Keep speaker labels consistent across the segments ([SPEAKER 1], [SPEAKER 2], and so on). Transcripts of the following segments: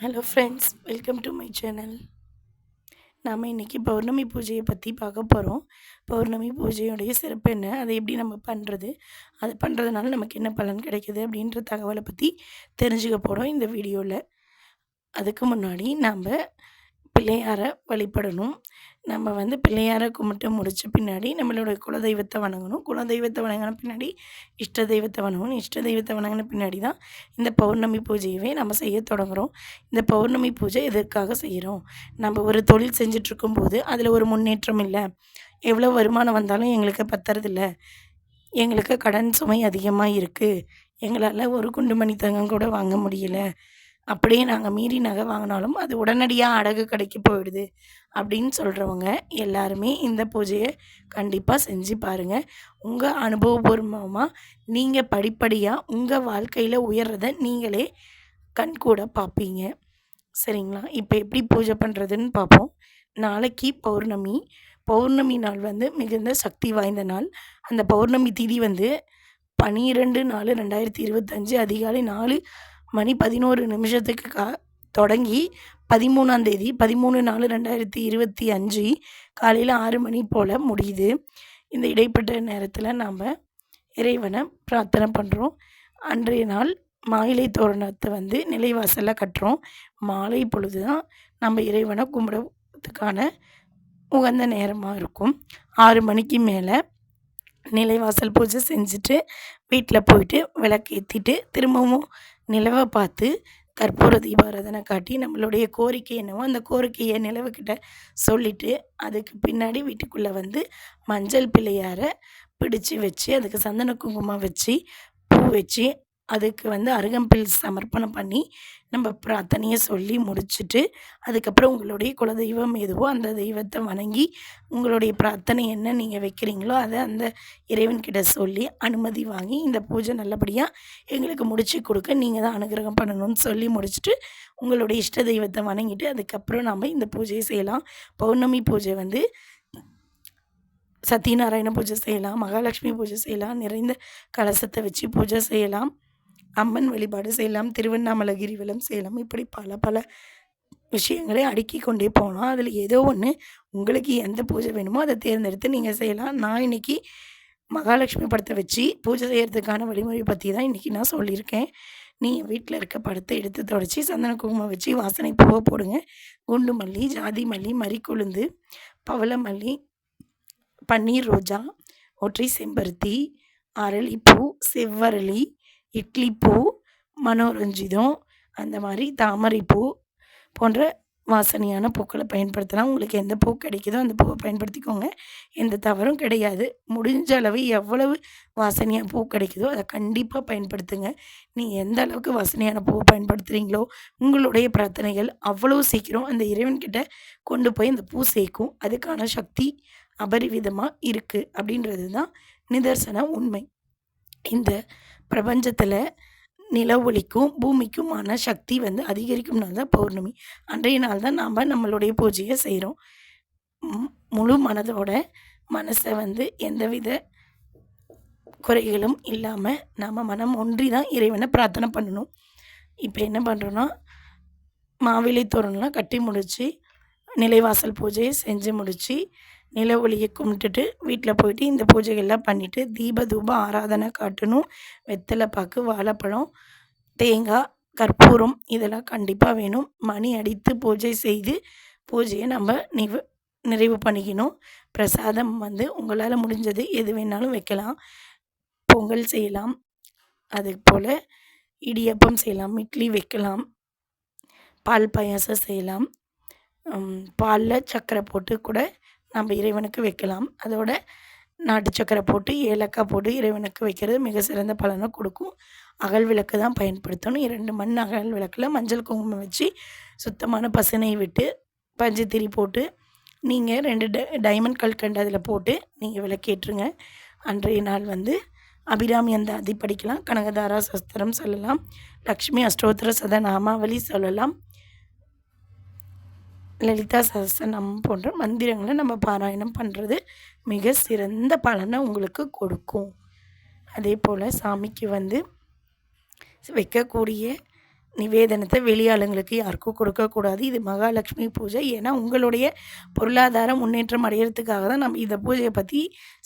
[SPEAKER 1] Hello friends, welcome to my channel. நாம் இன்றைக்கி பௌர்ணமி பூஜையை பற்றி பார்க்க போகிறோம். பௌர்ணமி பூஜையுடைய சிறப்பு என்ன, அதை எப்படி நம்ம பண்ணுறது, அது பண்ணுறதுனால நமக்கு என்ன பலன் கிடைக்குது அப்படின்ற தகவலை பற்றி தெரிஞ்சுக்க போகிறோம் இந்த வீடியோவில். அதுக்கு முன்னாடி நம்ம பிள்ளையாரை வழிபடணும். நம்ம பிள்ளையாரை கும்பிட்டு முடித்த பின்னாடி நம்மளோட குலதெய்வத்தை வணங்கணும். குலதெய்வத்தை வணங்கின பின்னாடி இஷ்ட தெய்வத்தை வணங்கணும். இஷ்ட தெய்வத்தை வணங்கின பின்னாடி தான் இந்த பௌர்ணமி பூஜையவே நம்ம செய்ய தொடங்குகிறோம். இந்த பௌர்ணமி பூஜை எதற்காக செய்கிறோம்? நம்ம ஒரு தொழில் செஞ்சிட்ருக்கும்போது அதில் ஒரு முன்னேற்றம் இல்லை, எவ்வளோ வருமானம் வந்தாலும் எங்களுக்கு பத்துறதில்ல, எங்களுக்கு கடன் சுமை அதிகமாக இருக்குது, எங்களால் ஒரு குண்டு மணி தங்கம் கூட வாங்க முடியல, அப்படியே நாங்கள் மீறி நகை வாங்கினாலும் அது உடனடியாக அடகு கடைக்கு போயிடுது அப்படின்னு சொல்கிறவங்க எல்லாருமே இந்த பூஜையை கண்டிப்பாக செஞ்சு பாருங்கள். உங்கள் அனுபவபூர்வமாக நீங்கள் படிப்படியாக உங்கள் வாழ்க்கையில் உயர்றதை நீங்களே கண்கூட பார்ப்பீங்க. சரிங்களா? இப்போ எப்படி பூஜை பண்ணுறதுன்னு பார்ப்போம். நாளைக்கு பௌர்ணமி. பௌர்ணமி நாள் மிகுந்த சக்தி வாய்ந்த நாள். அந்த பௌர்ணமி திதி 12/4/2025 அதிகாலை 4:11 தொடங்கி 13ஆம் தேதி 13/4/2025 காலையில் 6 மணி போல் முடியுது. இந்த இடைப்பட்ட நேரத்தில் நாம் இறைவனை பிரார்த்தனை பண்ணுறோம். அன்றைய நாள் மாயிலை தோரணத்தை நிலைவாசலில் கட்டுறோம். மாலை பொழுது தான் நம்ம இறைவனை கும்பிடுறதுக்கான உகந்த நேரமாக இருக்கும். 6 மணிக்கு மேலே நிலைவாசல் பூஜை செஞ்சுட்டு வீட்டில் போயிட்டு விளக்கேற்றிட்டு திரும்பவும் நிலவை பார்த்து கற்பூர தீபாராதனை காட்டி நம்மளுடைய கோரிக்கை என்னவோ அந்த கோரிக்கையை நிலவுக்கிட்ட சொல்லிவிட்டு அதுக்கு பின்னாடி வீட்டுக்குள்ளே மஞ்சள் பிள்ளையாரை பிடிச்சி வச்சு அதுக்கு சந்தன குங்குமம் வச்சு பூ வச்சு அதுக்கு அருகம்பில் சமர்ப்பணம் பண்ணி நம்ம பிரார்த்தனையை சொல்லி முடிச்சுட்டு அதுக்கப்புறம் உங்களுடைய குலதெய்வம் எதுவோ அந்த தெய்வத்தை வணங்கி உங்களுடைய பிரார்த்தனை என்ன நீங்கள் வைக்கிறீங்களோ அதை அந்த இறைவன்கிட்ட சொல்லி அனுமதி வாங்கி இந்த பூஜை நல்லபடியாக எங்களுக்கு முடிச்சு கொடுக்க நீங்கள் தான் அனுகிரகம் பண்ணணும்னு சொல்லி முடிச்சுட்டு உங்களுடைய இஷ்ட தெய்வத்தை வணங்கிட்டு அதுக்கப்புறம் நம்ம இந்த பூஜையை செய்யலாம். பௌர்ணமி பூஜை சத்யநாராயண பூஜை செய்யலாம், மகாலட்சுமி பூஜை செய்யலாம், நிறைந்த கலசத்தை வச்சு பூஜை செய்யலாம், அம்மன் வழிபாடு செய்யலாம், திருவண்ணாமலை கிரிவலம் செய்யலாம். இப்படி பல பல விஷயங்களை அடுக்கி கொண்டே போகலாம். அதில் ஏதோ ஒன்று உங்களுக்கு எந்த பூஜை வேணுமோ அதை தேர்ந்தெடுத்து நீங்கள் செய்யலாம். நான் இன்றைக்கி மகாலட்சுமி படத்தை வச்சு பூஜை செய்கிறதுக்கான வழிமுறை பற்றி தான் இன்றைக்கி நான் சொல்லியிருக்கேன். நீங்கள் வீட்டில் இருக்க படத்தை எடுத்து தொடச்சி சந்தன குங்குமம் வச்சு வாசனை பூவை போடுங்க. குண்டு மல்லி, ஜாதி மல்லி, மறிக்கொழுந்து, பவளமல்லி, பன்னீர் ரோஜா, ஒற்றை செம்பருத்தி, அரளிப்பூ, செவ்வரளி, இட்லி பூ, மனோரஞ்சிதம், அந்த மாதிரி தாமரைப்பூ போன்ற வாசனையான பூக்களை பயன்படுத்தலாம். உங்களுக்கு எந்த பூ கிடைக்குதோ அந்த பூவை பயன்படுத்திக்கோங்க. எந்த தவறும் கிடையாது. முடிஞ்ச அளவு எவ்வளவு வாசனையான பூ கிடைக்குதோ அதை கண்டிப்பாக பயன்படுத்துங்க. நீங்கள் எந்த அளவுக்கு வாசனையான பூவை பயன்படுத்துகிறீங்களோ உங்களுடைய பிரார்த்தனைகள் அவ்வளோ சீக்கிரம் அந்த இறைவன்கிட்ட கொண்டு போய் அந்த பூ சேர்க்கும். அதுக்கான சக்தி அபரிவிதமாக இருக்குது அப்படின்றது தான் நிதர்சன உண்மை. இந்த பிரபஞ்சத்தில் நில ஒளிக்கும் பூமிக்குமான சக்தி அதிகரிக்கும் நாள் தான் பௌர்ணமி. அன்றைய நாள் தான் நாம் நம்மளுடைய பூஜையை செய்கிறோம். முழு மனதோட மனசை எந்தவித குறைகளும் இல்லாமல் நாம் மனம் ஒன்றி தான் இறைவனை பிரார்த்தனை பண்ணணும். இப்போ என்ன பண்ணுறோன்னா மாவிலை தோரணம்லாம் கட்டி முடித்து நிலைவாசல் பூஜையை செஞ்சு முடித்து நில ஒளியை கும்பிட்டுட்டு வீட்டில் போயிட்டு இந்த பூஜைகள்லாம் பண்ணிவிட்டு தீப தூப ஆராதனை காட்டணும். வெத்தலை பாக்கு, வாழைப்பழம், தேங்காய், கற்பூரம் இதெல்லாம் கண்டிப்பாக வேணும். மணி அடித்து பூஜை செய்து பூஜையை நம்ம நிறைவு பண்ணிக்கணும். பிரசாதம் உங்களால் முடிஞ்சது எது வேணாலும் வைக்கலாம். பொங்கல் செய்யலாம், அது போல் இடியப்பம் செய்யலாம், இட்லி வைக்கலாம், பால் பாயாசம் செய்யலாம், பாலில் சர்க்கரை போட்டு கூட நம்ம இறைவனுக்கு வைக்கலாம். அதோட நாட்டு சர்க்கரை போட்டு ஏலக்காய் போட்டு இறைவனுக்கு வைக்கிறது மிக சிறந்த பலனை கொடுக்கும். அகல் விளக்கு தான் பயன்படுத்தணும். 2 மண் அகல் விளக்கில் மஞ்சள் குங்குமம் வச்சு சுத்தமான பசுனை விட்டு பஞ்சுத்திரி போட்டு நீங்கள் 2 டைமண்ட் கல்கண்டு அதில் போட்டு நீங்கள் விளக்கேற்றுங்க. அன்றைய நாள் அபிராமி அந்தாதி படிக்கலாம், கனகதாரா சஸ்திரம் சொல்லலாம், லக்ஷ்மி அஷ்டோத்திர சதநாமாவளி சொல்லலாம், லலிதா சஹஸ்ரநாமம் போன்ற மந்திரங்களை நம்ம பாராயணம் பண்ணுறது மிக சிறந்த பலனை உங்களுக்கு கொடுக்கும். அதே போல் சாமிக்கு வைக்கக்கூடிய நிவேதனத்தை வெளியாளுங்களுக்கு யாருக்கும் கொடுக்கக்கூடாது. இது மகாலட்சுமி பூஜை. ஏன்னா உங்களுடைய பொருளாதார முன்னேற்றம் அடையிறதுக்காக தான் நம்ம இந்த பூஜையை பற்றி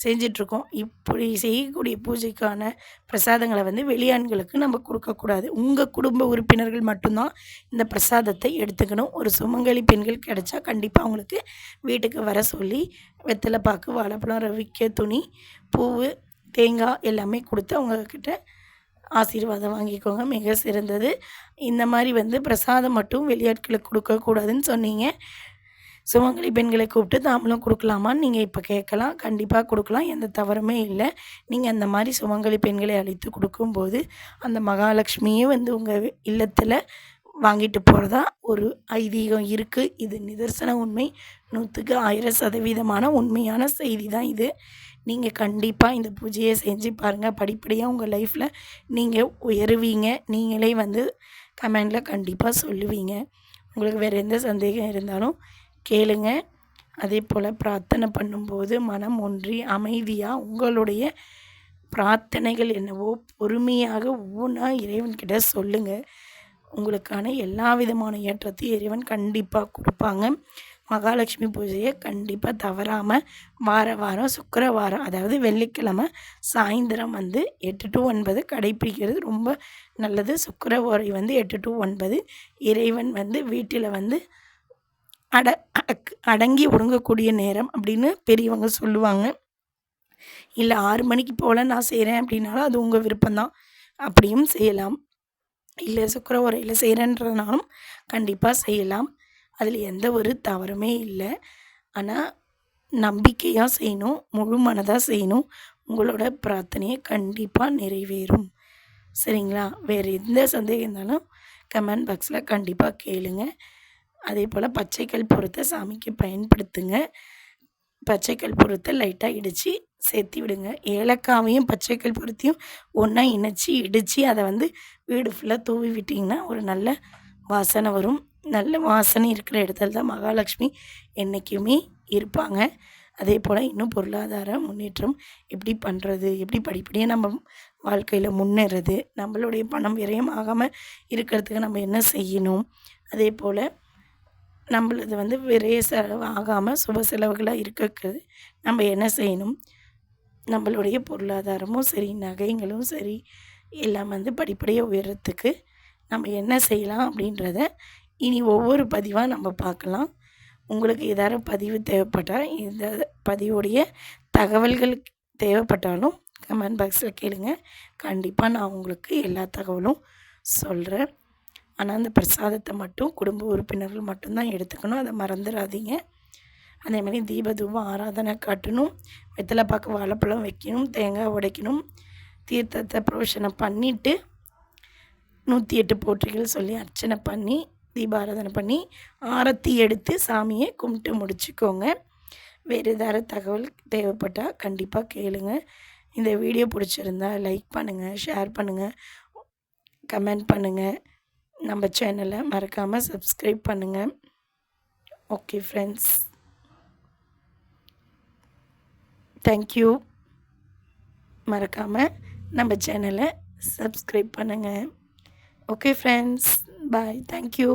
[SPEAKER 1] செஞ்சிட்ருக்கோம். இப்படி செய்யக்கூடிய பூஜைக்கான பிரசாதங்களை வந்து வெளியாண்களுக்கு நம்ம கொடுக்கக்கூடாது. உங்கள் குடும்ப உறுப்பினர்கள் மட்டும்தான் இந்த பிரசாதத்தை எடுத்துக்கணும். ஒரு சுமங்கலி பெண்கள் கிடைச்சா கண்டிப்பாக அவங்களுக்கு வீட்டுக்கு வர சொல்லி வெத்தலை பாக்கு, வாழைப்பழம், ரவிக்கை துணி, பூவு, தேங்காய் எல்லாமே கொடுத்து அவங்கக்கிட்ட ஆசீர்வாதம் வாங்கிக்கோங்க. மிக சிறந்தது. இந்த மாதிரி வந்து பிரசாதம் மட்டும் வெளியாட்களுக்கு கொடுக்கக்கூடாதுன்னு சொன்னீங்க. சுமங்கலி பெண்களை கூப்பிட்டு தாம்பூலம் கொடுக்கலாமான்னு நீங்கள் இப்போ கேட்கலாம். கண்டிப்பாக கொடுக்கலாம், எந்த தவறுமே இல்லை. நீங்கள் அந்த மாதிரி சுமங்கலி பெண்களை அழைத்து கொடுக்கும்போது அந்த மகாலட்சுமியே வந்து உங்கள் இல்லத்தில் வாங்கிட்டு போகிறதா ஒரு ஐதீகம் இருக்குது. இது நிதர்சன உண்மை. 100க்கு 1000% உண்மையான செய்தி தான் இது. நீங்கள் கண்டிப்பாக இந்த பூஜையை செஞ்சு பாருங்கள். படிப்படியாக உங்கள் லைஃப்பில் நீங்கள் உயருவீங்க. நீங்களே வந்து கமெண்டில் கண்டிப்பாக சொல்லுவீங்க. உங்களுக்கு வேறு எந்த சந்தேகம் இருந்தாலும் கேளுங்க. அதே போல் பிரார்த்தனை பண்ணும்போது மனம் ஒன்றி அமைதியாக உங்களுடைய பிரார்த்தனைகள் என்னவோ பொறுமையாக ஒவ்வொன்றா இறைவன்கிட்ட சொல்லுங்கள். உங்களுக்கான எல்லா விதமான ஏற்றத்தையும் இறைவன் கண்டிப்பாக கொடுப்பாங்க. மகாலட்சுமி பூஜையை கண்டிப்பாக தவறாமல் வாரம் சுக்கிரவாரம், அதாவது வெள்ளிக்கிழமை சாயந்தரம் வந்து 8 to 9 கடைப்பிடிக்கிறது ரொம்ப நல்லது. சுக்கிரவாரம் வந்து 8 to 9 இறைவன் வந்து வீட்டில் வந்து அடங்கி ஒடுங்கக்கூடிய நேரம் அப்படின்னு பெரியவங்க சொல்லுவாங்க. இல்லை 6 மணிக்கு போல் நான் செய்கிறேன் அப்படின்னாலும் அது உங்கள் விருப்பம்தான், அப்படியும் செய்யலாம். இல்லை சுக்கிரவாரையில் செய்கிறேன்றனாலும் கண்டிப்பாக செய்யலாம். அதில் எந்த ஒரு தவறுமே இல்லை. ஆனால் நம்பிக்கையாக செய்யணும், முழு மனதாக செய்யணும். உங்களோட பிரார்த்தனையை கண்டிப்பாக நிறைவேறும். சரிங்களா? வேறு எந்த சந்தேகம் இருந்தாலும் கமெண்ட் பாக்ஸில் கண்டிப்பாக கேளுங்க. அதே போல் பச்சைக்கல் பொருத்தை சாமிக்கு பயன்படுத்துங்க. பச்சைக்கல் பொருத்தை லைட்டாக இடித்து சேர்த்தி விடுங்க. ஏலக்காவையும் பச்சைக்கல் பொருத்தையும் ஒன்றா இணைச்சி இடித்து அதை வந்து வீடு ஃபுல்லாக தூவி விட்டிங்கன்னா ஒரு நல்ல வாசனை வரும். நல்ல வாசனை இருக்கிற இடத்துல தான் மகாலட்சுமி என்றைக்குமே இருப்பாங்க. அதே போல் இன்னும் பொருளாதார முன்னேற்றம் எப்படி பண்ணுறது, எப்படி படிப்படியாக நம்ம வாழ்க்கையில் முன்னேறது, நம்மளுடைய பணம் விரயம் ஆகாமல் இருக்கிறதுக்கு நம்ம என்ன செய்யணும், அதே போல் நம்மளது வந்து விரைய செலவு ஆகாமல் சுப செலவுகளாக இருக்கிறதுக்கு நம்ம என்ன செய்யணும், நம்மளுடைய பொருளாதாரமும் சரி, நகைங்களும் சரி, எல்லாம் வந்து படிப்படியாக உயர்றதுக்கு நம்ம என்ன செய்யலாம் அப்படின்றத இனி ஒவ்வொரு பதிவாக நம்ம பார்க்கலாம். உங்களுக்கு ஏதாவது பதிவு தேவைப்பட்டால், இந்த பதிவுடைய தகவல்கள் தேவைப்பட்டாலும் கமெண்ட் பாக்ஸில் கேளுங்க. கண்டிப்பாக நான் உங்களுக்கு எல்லா தகவலும் சொல்கிறேன். ஆனால் அந்த பிரசாதத்தை மட்டும் குடும்ப உறுப்பினர்கள் மட்டும்தான் எடுத்துக்கணும், அதை மறந்துடாதீங்க. அதேமாதிரி தீப தூபம் ஆராதனை காட்டணும், வெத்தலை பாக்கு, வாழைப்பழம் வைக்கணும், தேங்காய் உடைக்கணும், தீர்த்தத்தை புரோஷனை பண்ணிவிட்டு 108 போற்றிகள் சொல்லி அர்ச்சனை பண்ணி தீபாராதனை பண்ணி ஆரத்தி எடுத்து சாமியை கும்பிட்டு முடிச்சுக்கோங்க. வேறு ஏதாவது தகவல் தேவைப்பட்டால் கண்டிப்பாக கேளுங்க. இந்த வீடியோ பிடிச்சிருந்தா லைக் பண்ணுங்கள், ஷேர் பண்ணுங்கள், கமெண்ட் பண்ணுங்கள். நம்ம சேனலை மறக்காமல் சப்ஸ்கிரைப் பண்ணுங்கள். Okay friends, thank you. மறக்காமல் நம்ம சேனலை சப்ஸ்கிரைப் பண்ணுங்கள். ஓகே ஃப்ரெண்ட்ஸ், பாய். தேங்க்யூ.